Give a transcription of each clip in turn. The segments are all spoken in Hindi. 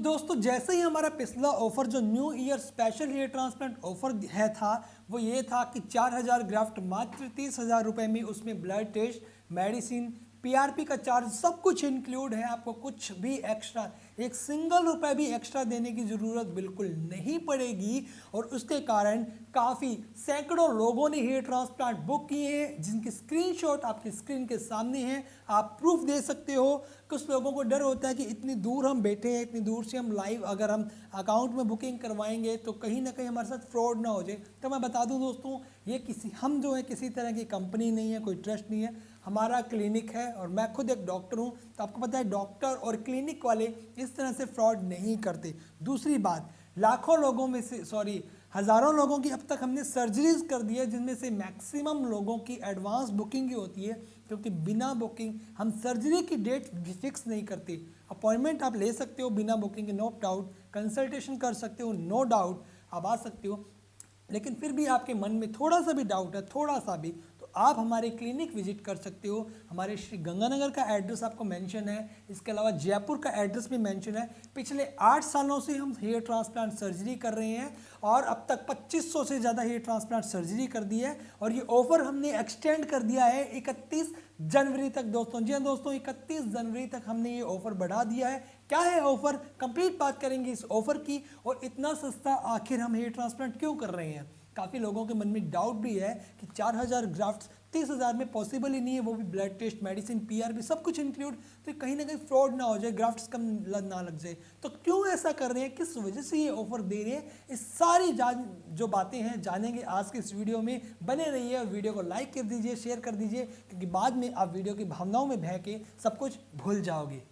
दोस्तों जैसे ही हमारा पिछला ऑफर जो new year special hair transplant offer है था वो ये था कि 4000 ग्राफ्ट मात्र 30,000 रुपये में, उसमें ब्लड टेस्ट, मेडिसिन, पीआरपी का चार्ज सब कुछ इंक्लूड है। आपको कुछ भी एक्स्ट्रा, एक सिंगल रुपए भी एक्स्ट्रा देने की ज़रूरत बिल्कुल नहीं पड़ेगी। और उसके कारण काफ़ी सैकड़ों लोगों ने हेयर ट्रांसप्लांट बुक किए हैं, जिनकी स्क्रीनशॉट आपकी स्क्रीन के सामने है, आप प्रूफ दे सकते हो। कुछ लोगों को डर होता है कि इतनी दूर हम बैठे हैं, इतनी दूर से हम लाइव अगर हम अकाउंट में बुकिंग करवाएंगे तो कहीं ना कहीं हमारे साथ फ्रॉड ना हो जाए। तो मैं बता दूं दोस्तों, ये हम जो है किसी तरह की कंपनी नहीं है, कोई ट्रस्ट नहीं है, हमारा क्लिनिक है और मैं खुद एक डॉक्टर हूँ। तो आपको पता है डॉक्टर और क्लिनिक वाले इस तरह से फ्रॉड नहीं करते। दूसरी बात, लाखों लोगों में से हज़ारों लोगों की अब तक हमने सर्जरीज कर दी है, जिनमें से मैक्सिमम लोगों की एडवांस बुकिंग ही होती है, क्योंकि बिना बुकिंग हम सर्जरी की डेट फिक्स नहीं करते। अपॉइंटमेंट आप ले सकते हो बिना बुकिंग के, नो डाउट, कंसल्टेशन कर सकते हो, नो डाउट आप आ सकते हो, लेकिन फिर भी आपके मन में थोड़ा सा भी डाउट है, थोड़ा सा भी, तो आप हमारे क्लिनिक विजिट कर सकते हो। हमारे श्री गंगानगर का एड्रेस आपको मेंशन है, इसके अलावा जयपुर का एड्रेस भी मेंशन है। पिछले 8 सालों से हम हेयर ट्रांसप्लांट सर्जरी कर रहे हैं और अब तक 2500 से ज़्यादा हेयर ट्रांसप्लांट सर्जरी कर दी है। और ये ऑफर हमने एक्सटेंड कर दिया है 31 जनवरी तक दोस्तों। जी हाँ दोस्तों, 31 जनवरी तक हमने ये ऑफर बढ़ा दिया है। क्या है ऑफर, कंप्लीट बात करेंगे इस ऑफर की। और इतना सस्ता आखिर हम हेयर ट्रांसप्लांट क्यों कर रहे हैं? काफ़ी लोगों के मन में डाउट भी है कि 4000 ग्राफ्ट्स 30,000 में पॉसिबल ही नहीं है, वो भी ब्लड टेस्ट, मेडिसिन, पीआरपी सब कुछ इंक्लूड। तो कहीं ना कहीं फ्रॉड ना हो जाए, ग्राफ्ट्स कम ना लग जाए। तो क्यों ऐसा कर रहे हैं, किस वजह से ये ऑफर दे रहे हैं, इस सारी जो बातें हैं जानेंगे आज के इस वीडियो में। बने रहिए और वीडियो को लाइक कर दीजिए, शेयर कर दीजिए, क्योंकि बाद में आप वीडियो की भावनाओं में बह के सब कुछ भूल जाओगे।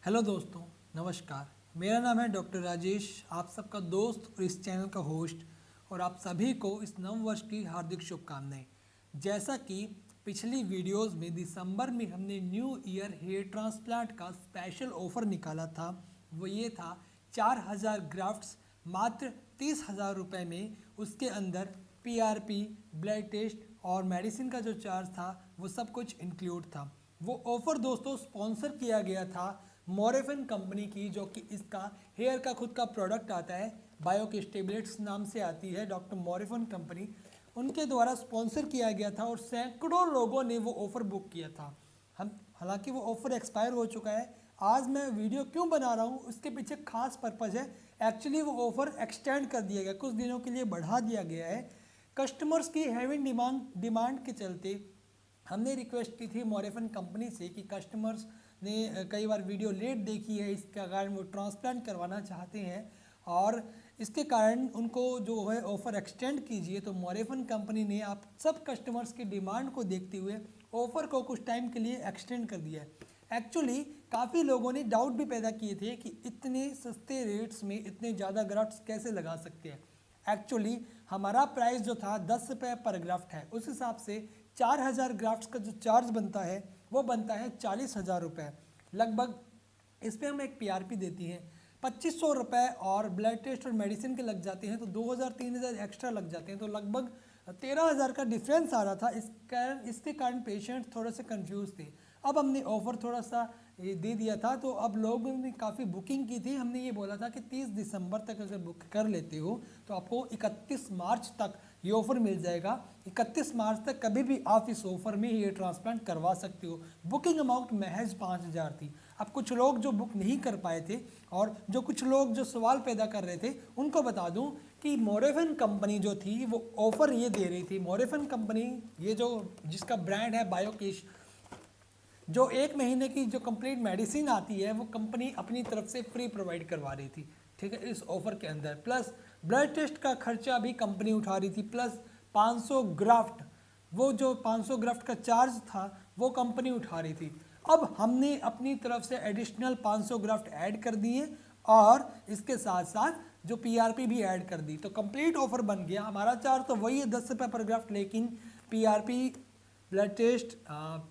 हेलो दोस्तों, नमस्कार। मेरा नाम है डॉक्टर राजेश, आप सबका दोस्त और इस चैनल का होस्ट, और आप सभी को इस नव वर्ष की हार्दिक शुभकामनाएं। जैसा कि पिछली वीडियोस में दिसंबर में हमने न्यू ईयर हेयर ट्रांसप्लांट का स्पेशल ऑफ़र निकाला था, वो ये था 4000 ग्राफ्ट्स मात्र 30,000 रुपये में। उसके अंदर पीआरपी, ब्लड टेस्ट और मेडिसिन का जो चार्ज था वो सब कुछ इंक्लूड था। वो ऑफ़र दोस्तों स्पॉन्सर किया गया था मोरेफिन कंपनी की, जो कि इसका हेयर का खुद का प्रोडक्ट आता है, बायोकिस टेबलेट्स नाम से आती है, डॉक्टर मोरेफिन कंपनी, उनके द्वारा स्पॉन्सर किया गया था। और सैकड़ों लोगों ने वो ऑफ़र बुक किया था। हम हालांकि वो ऑफ़र एक्सपायर हो चुका है। आज मैं वीडियो क्यों बना रहा हूँ, उसके पीछे खास पर्पज़ है। एक्चुअली वो ऑफ़र एक्सटेंड कर दिया गया, कुछ दिनों के लिए बढ़ा दिया गया है। कस्टमर्स की हैवी डिमांड के चलते हमने रिक्वेस्ट की थी मोरेफिन कंपनी से कि कस्टमर्स ने कई बार वीडियो लेट देखी है, इसके कारण वो ट्रांसप्लांट करवाना चाहते हैं और इसके कारण उनको जो है ऑफ़र एक्सटेंड कीजिए। तो मोरेफिन कंपनी ने आप सब कस्टमर्स की डिमांड को देखते हुए ऑफ़र को कुछ टाइम के लिए एक्सटेंड कर दिया है। एक्चुअली काफ़ी लोगों ने डाउट भी पैदा किए थे कि इतने सस्ते रेट्स में इतने ज़्यादा ग्राफ्ट्स कैसे लगा सकते हैं। एक्चुअली हमारा प्राइस जो था 10 रुपये पर ग्राफ्ट है, उस हिसाब से 4000 ग्राफ्ट्स का जो चार्ज बनता है वो बनता है 40,000 रुपये लगभग। इस पर हम एक पीआरपी देती हैं 2500 रुपये, और ब्लड टेस्ट और मेडिसिन के लग जाते हैं तो 2000-3000 एक्स्ट्रा लग जाते हैं, तो लगभग 13,000 का डिफरेंस आ रहा था। इसके कारण पेशेंट थोड़े से कंफ्यूज थे। अब हमने ऑफ़र थोड़ा सा दे दिया था, तो अब लोगों ने काफ़ी बुकिंग की थी। हमने ये बोला था कि 30 दिसंबर तक अगर बुक कर लेते हो तो आपको 31 मार्च तक ये ऑफ़र मिल जाएगा। 31 मार्च तक कभी भी आप इस ऑफ़र में ये ट्रांसप्लांट करवा सकते हो। बुकिंग अमाउंट महज 5,000 थी। अब कुछ लोग जो बुक नहीं कर पाए थे और जो कुछ लोग जो सवाल पैदा कर रहे थे, उनको बता दूं कि मोरेफिन कंपनी जो थी वो ऑफ़र ये दे रही थी। मोरेफिन कंपनी, ये जो जिसका ब्रांड है बायोकिस, जो 1 महीने की जो कंप्लीट मेडिसिन आती है वो कंपनी अपनी तरफ से फ्री प्रोवाइड करवा रही थी, ठीक है, इस ऑफ़र के अंदर। प्लस ब्लड टेस्ट का खर्चा भी कंपनी उठा रही थी, प्लस 500 ग्राफ्ट, वो जो 500 ग्राफ्ट का चार्ज था वो कंपनी उठा रही थी। अब हमने अपनी तरफ से एडिशनल 500 ग्राफ्ट ऐड कर दिए और इसके साथ साथ जो पीआरपी भी ऐड कर दी, तो कंप्लीट ऑफर बन गया। हमारा चार्ज तो वही है 10 रुपये पर ग्राफ्ट, लेकिन पीआरपी, ब्लड टेस्ट,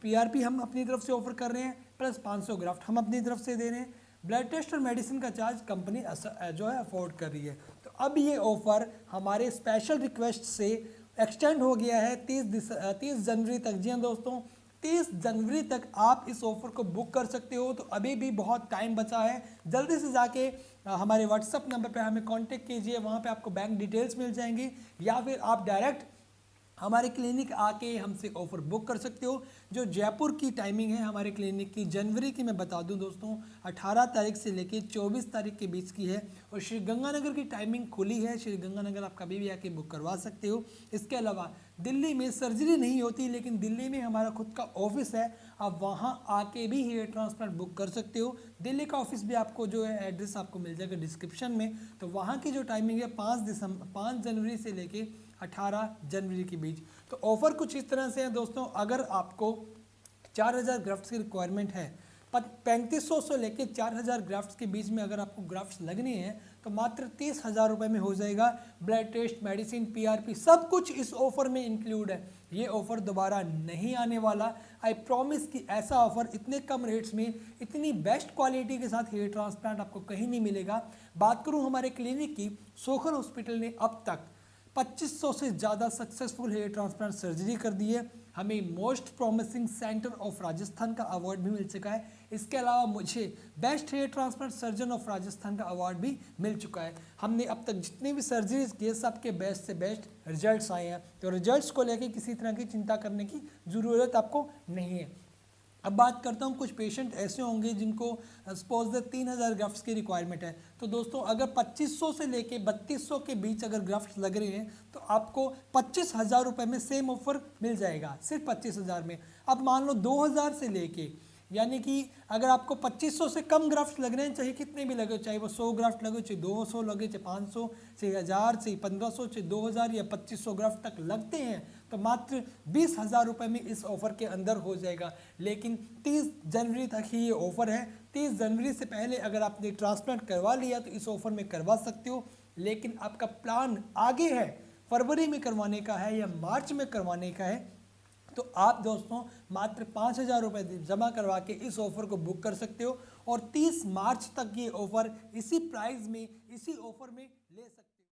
पीआरपी हम अपनी तरफ से ऑफर कर रहे हैं, प्लस 500 ग्राफ्ट हम अपनी तरफ से दे रहे हैं। ब्लड टेस्ट और मेडिसिन का चार्ज कंपनी जो है अफोर्ड कर रही है। तो अब ये ऑफ़र हमारे स्पेशल रिक्वेस्ट से एक्सटेंड हो गया है 30 जनवरी तक। जी हाँ दोस्तों, 30 जनवरी तक आप इस ऑफ़र को बुक कर सकते हो। तो अभी भी बहुत टाइम बचा है, जल्दी से जाके हमारे व्हाट्सअप नंबर पे हमें कांटेक्ट कीजिए, वहाँ पे आपको बैंक डिटेल्स मिल जाएंगी, या फिर आप डायरेक्ट हमारे क्लिनिक आके हमसे ऑफ़र बुक कर सकते हो। जो जयपुर की टाइमिंग है हमारे क्लिनिक की, जनवरी की मैं बता दूं दोस्तों, 18 तारीख से लेके 24 तारीख के बीच की है। और श्री गंगानगर की टाइमिंग खुली है, श्री गंगानगर आप कभी भी आके बुक करवा सकते हो। इसके अलावा दिल्ली में सर्जरी नहीं होती, लेकिन दिल्ली में हमारा खुद का ऑफिस है, आप वहाँ आके भी हेयर ट्रांसप्लांट बुक कर सकते हो। दिल्ली का ऑफिस भी आपको जो है एड्रेस आपको मिल जाएगा डिस्क्रिप्शन में। तो वहाँ की जो टाइमिंग है 5 जनवरी से लेके 18 जनवरी के बीच। तो ऑफ़र कुछ इस तरह से है दोस्तों, अगर आपको 4000 ग्राफ्ट्स की रिक्वायरमेंट है, 3500 से लेके 4000 ग्राफ्ट्स के बीच में अगर आपको ग्राफ्ट्स लगने हैं तो मात्र 30,000 रुपये में हो जाएगा। ब्लड टेस्ट, मेडिसिन, पीआरपी सब कुछ इस ऑफ़र में इंक्लूड है। ये ऑफ़र दोबारा नहीं आने वाला। आई प्रॉमिस कि ऐसा ऑफ़र इतने कम रेट्स में इतनी बेस्ट क्वालिटी के साथ हेयर ट्रांसप्लांट आपको कहीं नहीं मिलेगा। बात करूँ हमारे क्लिनिक की, सोखर हॉस्पिटल ने अब तक 2500 से ज़्यादा सक्सेसफुल हेयर ट्रांसप्लांट सर्जरी कर दी है। हमें most promising centre of Rajasthan का अवार्ड भी मिल चुका है। इसके अलावा मुझे best hair transplant surgeon of Rajasthan का अवार्ड भी मिल चुका है। हमने अब तक जितने भी सर्जरीज किए सबके बेस्ट से बेस्ट रिजल्ट्स आए हैं। तो रिजल्ट्स को लेकर किसी तरह की चिंता करने की ज़रूरत आपको नहीं है। अब बात करता हूँ, कुछ पेशेंट ऐसे होंगे जिनको सपोज द 3000 ग्राफ्ट्स की रिक्वायरमेंट है। तो दोस्तों अगर 2500 से लेके 3200 के बीच अगर ग्राफ्ट्स लग रहे हैं तो आपको 25,000 रुपये में सेम ऑफर मिल जाएगा, सिर्फ 25,000 में। अब मान लो 2000 से लेके, यानी कि अगर आपको 2500 से कम ग्राफ्ट्स लग रहे हैं, चाहे कितने भी लगे, चाहे वो 100 ग्राफ्ट लगे, चाहे 200 लगे, चाहे 500, चाहे 1000, चाहे 1500, चाहे 2000 या 2500 ग्राफ्ट तक लगते हैं, तो मात्र 20,000 रुपये में इस ऑफ़र के अंदर हो जाएगा। लेकिन 30 जनवरी तक ही ये ऑफ़र है। 30 जनवरी से पहले अगर आपने ट्रांसप्लांट करवा लिया तो इस ऑफ़र में करवा सकते हो। लेकिन आपका प्लान आगे है, फरवरी में करवाने का है या मार्च में करवाने का है, तो आप दोस्तों मात्र 5,000 रुपये जमा करवा के इस ऑफ़र को बुक कर सकते हो। और 30 मार्च तक ये ऑफ़र इसी प्राइस में, इसी ऑफ़र में ले सकते हो।